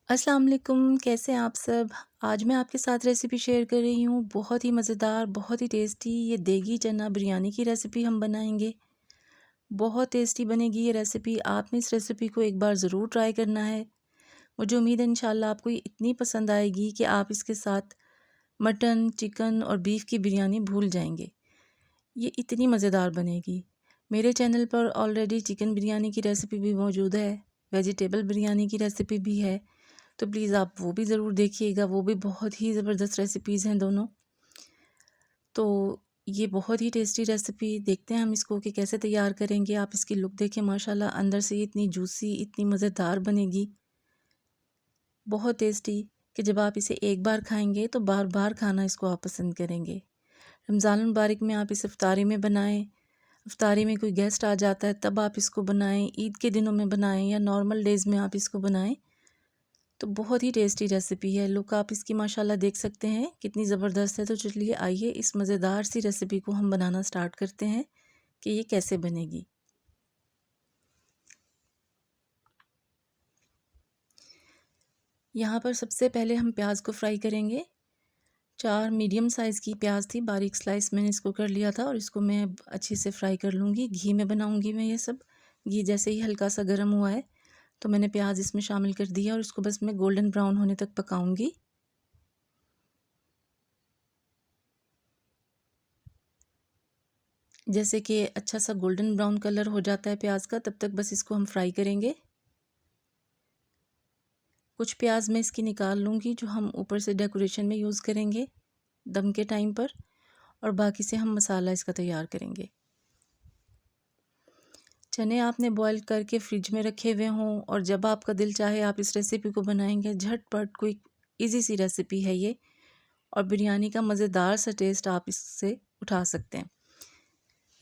अस्सलाम वालेकुम, कैसे हैं आप सब? आज मैं आपके साथ रेसिपी शेयर कर रही हूँ, बहुत ही मज़ेदार, बहुत ही टेस्टी ये देगी चना बिरयानी की रेसिपी हम बनाएंगे। बहुत टेस्टी बनेगी ये रेसिपी, आपने इस रेसिपी को एक बार ज़रूर ट्राई करना है। मुझे उम्मीद है इंशाल्लाह आपको ये इतनी पसंद आएगी कि आप इसके साथ मटन, चिकन और बीफ की बिरयानी भूल जाएंगे। ये इतनी मज़ेदार बनेगी। मेरे चैनल पर ऑलरेडी चिकन बिरयानी की रेसिपी भी मौजूद है, वेजिटेबल बिरयानी की रेसिपी भी है, तो प्लीज़ आप वो भी ज़रूर देखिएगा। वो भी बहुत ही ज़बरदस्त रेसिपीज़ हैं दोनों। तो ये बहुत ही टेस्टी रेसिपी, देखते हैं हम इसको कि कैसे तैयार करेंगे। आप इसकी लुक देखें, माशाल्लाह अंदर से इतनी जूसी, इतनी मज़ेदार बनेगी, बहुत टेस्टी कि जब आप इसे एक बार खाएंगे तो बार बार खाना इसको आप पसंद करेंगे। रमज़ान मुबारक में आप इस इफ्तारी में बनाएं, इफ्तारी में कोई गेस्ट आ जाता है तब आप इसको बनाएं, ईद के दिनों में बनाएं या नॉर्मल डेज़ में आप इसको बनाएं, तो बहुत ही टेस्टी रेसिपी है। लुक आप इसकी माशाल्लाह देख सकते हैं कितनी ज़बरदस्त है। तो चलिए आइए इस मज़ेदार सी रेसिपी को हम बनाना स्टार्ट करते हैं कि ये कैसे बनेगी। यहाँ पर सबसे पहले हम प्याज को फ्राई करेंगे। 4 मीडियम साइज़ की प्याज थी, बारीक स्लाइस मैंने इसको कर लिया था और इसको मैं अच्छे से फ्राई कर लूँगी। घी में बनाऊँगी मैं ये सब। घी जैसे ही हल्का सा गर्म हुआ है तो मैंने प्याज इसमें शामिल कर दिया और इसको बस मैं गोल्डन ब्राउन होने तक पकाऊँगी। जैसे कि अच्छा सा गोल्डन ब्राउन कलर हो जाता है प्याज का, तब तक बस इसको हम फ्राई करेंगे। कुछ प्याज मैं इसकी निकाल लूँगी जो हम ऊपर से डेकोरेशन में यूज़ करेंगे दम के टाइम पर, और बाकी से हम मसाला इसका तैयार करेंगे। चने आपने बॉईल करके फ्रिज में रखे हुए हों और जब आपका दिल चाहे आप इस रेसिपी को बनाएंगे। झटपट क्विक इजी सी रेसिपी है ये, और बिरयानी का मज़ेदार सा टेस्ट आप इससे उठा सकते हैं।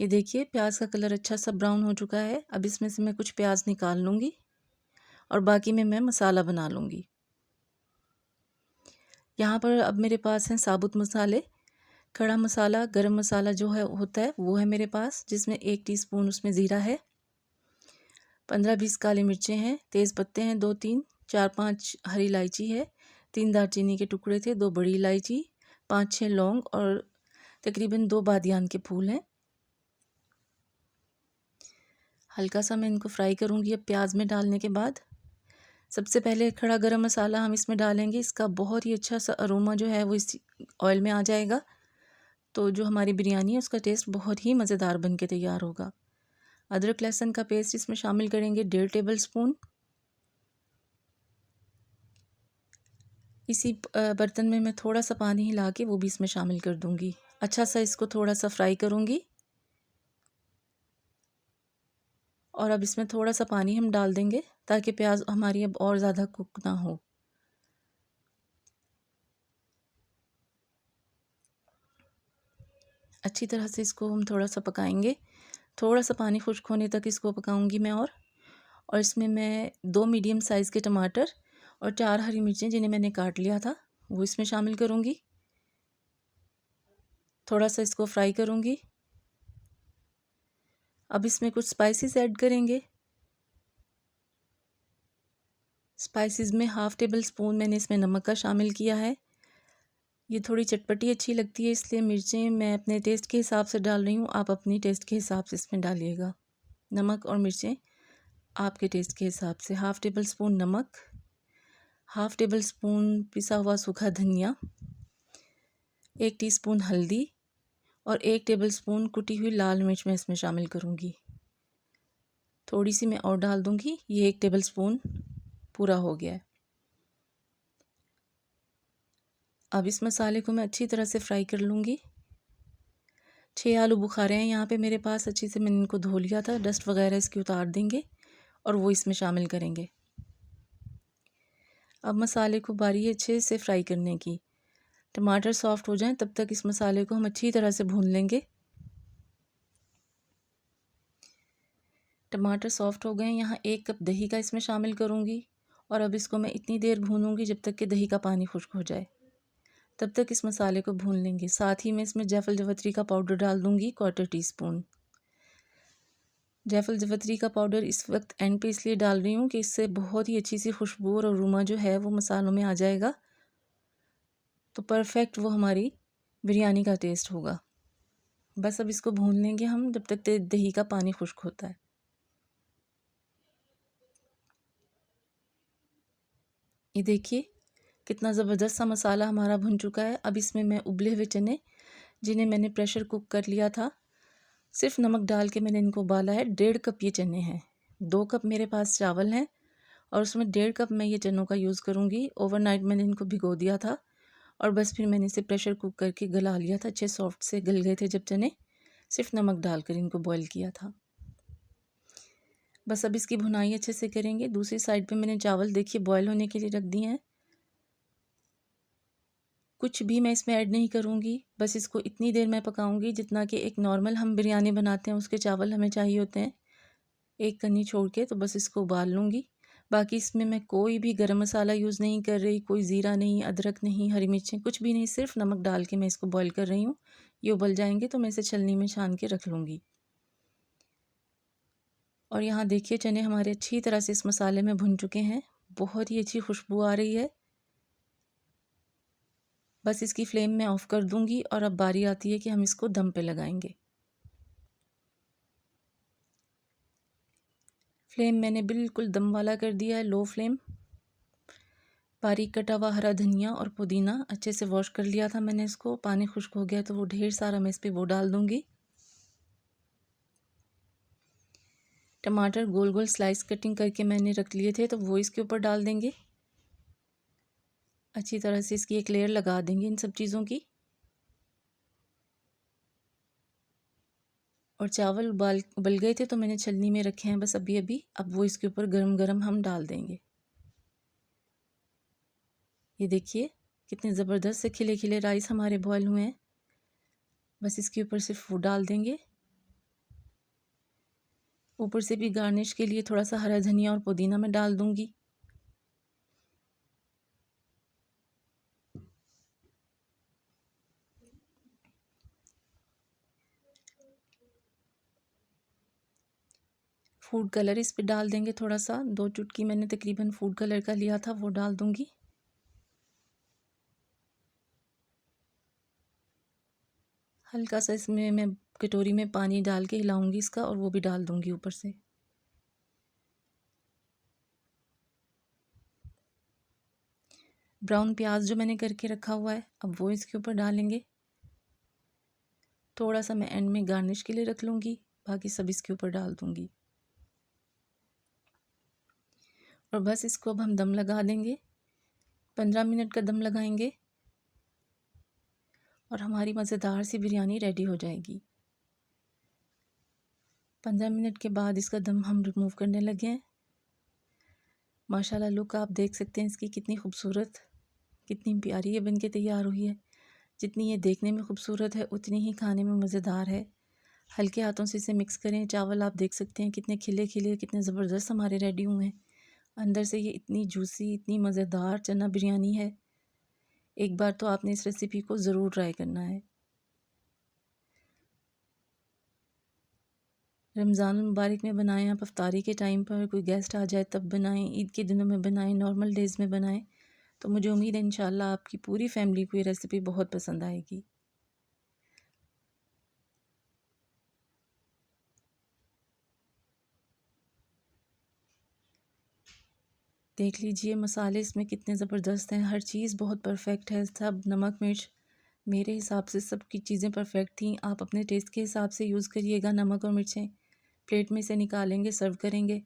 ये देखिए प्याज का कलर अच्छा सा ब्राउन हो चुका है। अब इसमें से मैं कुछ प्याज निकाल लूँगी और बाकी में मैं मसाला बना लूँगी। यहाँ पर अब मेरे पास हैं साबुत मसाले। खड़ा मसाला, गरम मसाला जो है होता है वो है मेरे पास, जिसमें 1 टीस्पून उसमें ज़ीरा है, 15-20 काली मिर्चें हैं, तेज़ पत्ते हैं 2-3, 4-5 हरी इलायची है, 3 दालचीनी के टुकड़े थे, 2 बड़ी इलायची, 5-6 लौंग और तकरीबन 2 बादियान के फूल हैं। हल्का सा मैं इनको फ्राई करूँगी अब प्याज में डालने के बाद। सबसे पहले खड़ा गरम मसाला हम इसमें डालेंगे। इसका बहुत ही अच्छा सा अरोमा जो है वो इस ऑयल में आ जाएगा, तो जो हमारी बिरयानी है उसका टेस्ट बहुत ही मज़ेदार बन के तैयार होगा। अदरक लहसुन का पेस्ट इसमें शामिल करेंगे 1.5 टेबल स्पून। इसी बर्तन में मैं थोड़ा सा पानी हिला के वो भी इसमें शामिल कर दूँगी। अच्छा सा इसको थोड़ा सा फ्राई करूँगी और अब इसमें थोड़ा सा पानी हम डाल देंगे ताकि प्याज हमारी अब और ज़्यादा कुक ना हो। अच्छी तरह से इसको हम थोड़ा सा पकाएंगे। थोड़ा सा पानी खुश्क होने तक इसको पकाऊंगी मैं। और इसमें मैं 2 मीडियम साइज़ के टमाटर और 4 हरी मिर्चें जिन्हें मैंने काट लिया था वो इसमें शामिल करूँगी। थोड़ा सा इसको फ्राई करूँगी। अब इसमें कुछ स्पाइसेस ऐड करेंगे। स्पाइसेस में हाफ़ टेबल स्पून मैंने इसमें नमक का शामिल किया है। ये थोड़ी चटपटी अच्छी लगती है, इसलिए मिर्चें मैं अपने टेस्ट के हिसाब से डाल रही हूँ। आप अपनी टेस्ट के हिसाब से इसमें डालिएगा। नमक और मिर्चें आपके टेस्ट के हिसाब से। हाफ़ टेबल स्पून नमक, हाफ़ टेबल स्पून पिसा हुआ सूखा धनिया, 1 टीस्पून हल्दी और 1 टेबलस्पून कुटी हुई लाल मिर्च मैं इसमें शामिल करूँगी। थोड़ी सी मैं और डाल दूँगी, ये 1 टेबलस्पून पूरा हो गया है। अब इस मसाले को मैं अच्छी तरह से फ्राई कर लूँगी। 6 आलू बुखारे हैं यहाँ पे मेरे पास, अच्छे से मैंने इनको धो लिया था। डस्ट वगैरह इसकी उतार देंगे और वो इसमें शामिल करेंगे। अब मसाले को बारी है अच्छे से फ्राई करने की। टमाटर सॉफ्ट हो जाएं तब तक इस मसाले को हम अच्छी तरह से भून लेंगे। टमाटर सॉफ्ट हो गए। यहाँ 1 कप दही का इसमें शामिल करूँगी और अब इसको मैं इतनी देर भूनूँगी जब तक कि दही का पानी खुश्क हो जाए। तब तक इस मसाले को भून लेंगे। साथ ही मैं इसमें जायफल जावित्री का पाउडर डाल दूँगी 1/4 टीस्पून। जायफल जावित्री का पाउडर इस वक्त एंड पे इसलिए डाल रही हूँ कि इससे बहुत ही अच्छी सी खुशबू और अरोमा जो है वो मसालों में आ जाएगा, तो परफेक्ट वो हमारी बिरयानी का टेस्ट होगा। बस अब इसको भून लेंगे हम जब तक दही का पानी खुश्क होता है। ये देखिए कितना ज़बरदस्त सा मसाला हमारा भुन चुका है। अब इसमें मैं उबले हुए चने, जिन्हें मैंने प्रेशर कुक कर लिया था, सिर्फ नमक डाल के मैंने इनको उबाला है। 1.5 कप ये चने हैं। 2 कप मेरे पास चावल हैं और उसमें 1.5 कप मैं ये चनों का यूज़ करूँगी। ओवरनाइट मैंने इनको भिगो दिया था और बस फिर मैंने इसे प्रेशर कुक करके गला लिया था। अच्छे सॉफ्ट से गल गए थे जब चने, सिर्फ नमक डालकर इनको बॉईल किया था। बस अब इसकी भुनाई अच्छे से करेंगे। दूसरी साइड पे मैंने चावल देखिए बॉईल होने के लिए रख दिए हैं। कुछ भी मैं इसमें ऐड नहीं करूँगी, बस इसको इतनी देर मैं पकाऊँगी जितना कि एक नॉर्मल हम बिरयानी बनाते हैं उसके चावल हमें चाहिए होते हैं, एक कन्नी छोड़ के। तो बस इसको उबाल लूँगी। बाकी इसमें मैं कोई भी गरम मसाला यूज़ नहीं कर रही, कोई ज़ीरा नहीं, अदरक नहीं, हरी मिर्चें कुछ भी नहीं, सिर्फ नमक डाल के मैं इसको बॉईल कर रही हूँ। ये उबल जाएंगे तो मैं इसे छलनी में छान के रख लूँगी। और यहाँ देखिए चने हमारे अच्छी तरह से इस मसाले में भुन चुके हैं, बहुत ही अच्छी खुशबू आ रही है। बस इसकी फ्लेम मैं ऑफ़ कर दूँगी और अब बारी आती है कि हम इसको दम पे लगाएंगे। फ्लेम मैंने बिल्कुल दम वाला कर दिया है, लो फ्लेम। बारीक कटा हुआ हरा धनिया और पुदीना अच्छे से वॉश कर लिया था मैंने इसको, पानी खुश्क हो गया तो वो ढेर सारा मैं इस पर वो डाल दूँगी। टमाटर गोल गोल स्लाइस कटिंग करके मैंने रख लिए थे तो वो इसके ऊपर डाल देंगे। अच्छी तरह से इसकी एक लेयर लगा देंगे इन सब चीज़ों की। और चावल उबल गए थे तो मैंने छलनी में रखे हैं बस अभी अभी। अब वो इसके ऊपर गरम गरम हम डाल देंगे। ये देखिए कितने ज़बरदस्त से खिले खिले राइस हमारे बॉयल हुए हैं। बस इसके ऊपर सिर्फ वो डाल देंगे। ऊपर से भी गार्निश के लिए थोड़ा सा हरा धनिया और पुदीना मैं डाल दूँगी। फूड कलर इस पे डाल देंगे थोड़ा सा, 2 चुटकी मैंने तकरीबन फूड कलर का लिया था वो डाल दूँगी। हल्का सा इसमें मैं कटोरी में पानी डाल के हिलाऊंगी इसका और वो भी डाल दूँगी ऊपर से। ब्राउन प्याज जो मैंने करके रखा हुआ है अब वो इसके ऊपर डालेंगे। थोड़ा सा मैं एंड में गार्निश के लिए रख लूँगी, बाकी सब इसके ऊपर डाल दूँगी। और बस इसको अब हम दम लगा देंगे। 15 मिनट का दम लगाएंगे और हमारी मज़ेदार सी बिरयानी रेडी हो जाएगी। 15 मिनट के बाद इसका दम हम रिमूव करने लगे हैं। माशाल्लाह लुक आप देख सकते हैं इसकी, कितनी खूबसूरत, कितनी प्यारी ये बन के तैयार हुई है। जितनी ये देखने में खूबसूरत है उतनी ही खाने में मज़ेदार है। हल्के हाथों से इसे मिक्स करें। चावल आप देख सकते हैं कितने खिले खिले, कितने ज़बरदस्त हमारे रेडी हुए हैं। अंदर से ये इतनी जूसी, इतनी मज़ेदार चना बिरयानी है। एक बार तो आपने इस रेसिपी को ज़रूर ट्राई करना है। रमज़ान मुबारक में बनाएं, आप इफ्तारी के टाइम पर कोई गेस्ट आ जाए तब बनाएं, ईद के दिनों में बनाएं, नॉर्मल डेज़ में बनाएं। तो मुझे उम्मीद है इंशाल्लाह आपकी पूरी फैमिली को ये रेसिपी बहुत पसंद आएगी। देख लीजिए मसाले इसमें कितने ज़बरदस्त हैं, हर चीज़ बहुत परफेक्ट है। सब नमक मिर्च मेरे हिसाब से सबकी चीज़ें परफेक्ट थी। आप अपने टेस्ट के हिसाब से यूज़ करिएगा नमक और मिर्चें। प्लेट में से निकालेंगे, सर्व करेंगे।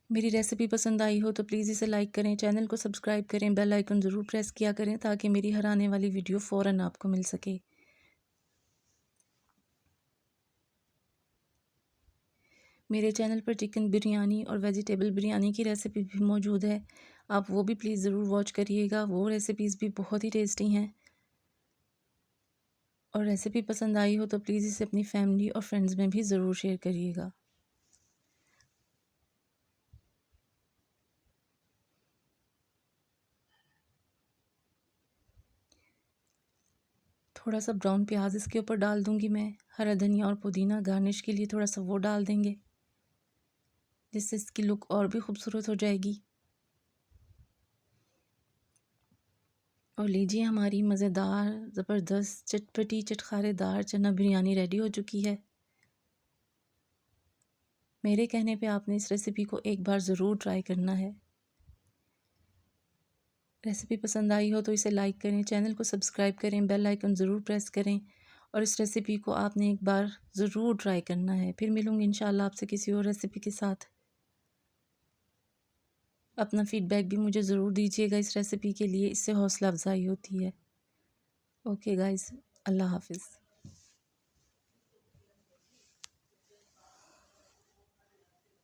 मेरी रेसिपी पसंद आई हो तो प्लीज़ इसे लाइक करें, चैनल को सब्सक्राइब करें, बेल आइकन ज़रूर प्रेस किया करें ताकि मेरी हर आने वाली वीडियो फ़ौरन आपको मिल सके। मेरे चैनल पर चिकन बिरयानी और वेजिटेबल बिरयानी की रेसिपी भी मौजूद है, आप वो भी प्लीज़ ज़रूर वॉच करिएगा। वो रेसिपीज़ भी बहुत ही टेस्टी हैं। और रेसिपी पसंद आई हो तो प्लीज़ इसे अपनी फैमिली और फ्रेंड्स में भी ज़रूर शेयर करिएगा। थोड़ा सा ब्राउन प्याज इसके ऊपर डाल दूँगी मैं, हरा धनिया और पुदीना गार्निश के लिए थोड़ा सा वो डाल देंगे, जिससे इसकी लुक और भी खूबसूरत हो जाएगी। और लीजिए हमारी मज़ेदार, ज़बरदस्त, चटपटी, चटखारेदार चना बिरयानी रेडी हो चुकी है। मेरे कहने पे आपने इस रेसिपी को एक बार ज़रूर ट्राई करना है। रेसिपी पसंद आई हो तो इसे लाइक करें, चैनल को सब्सक्राइब करें, बेल आइकन ज़रूर प्रेस करें और इस रेसिपी को आपने एक बार ज़रूर ट्राई करना है। फिर मिलूँगी इंशाल्लाह आपसे किसी और रेसिपी के साथ। अपना फ़ीडबैक भी मुझे ज़रूर दीजिएगा इस रेसिपी के लिए, इससे हौसला अफ़ज़ाई होती है। ओके गाइज़, अल्लाह हाफ़िज़।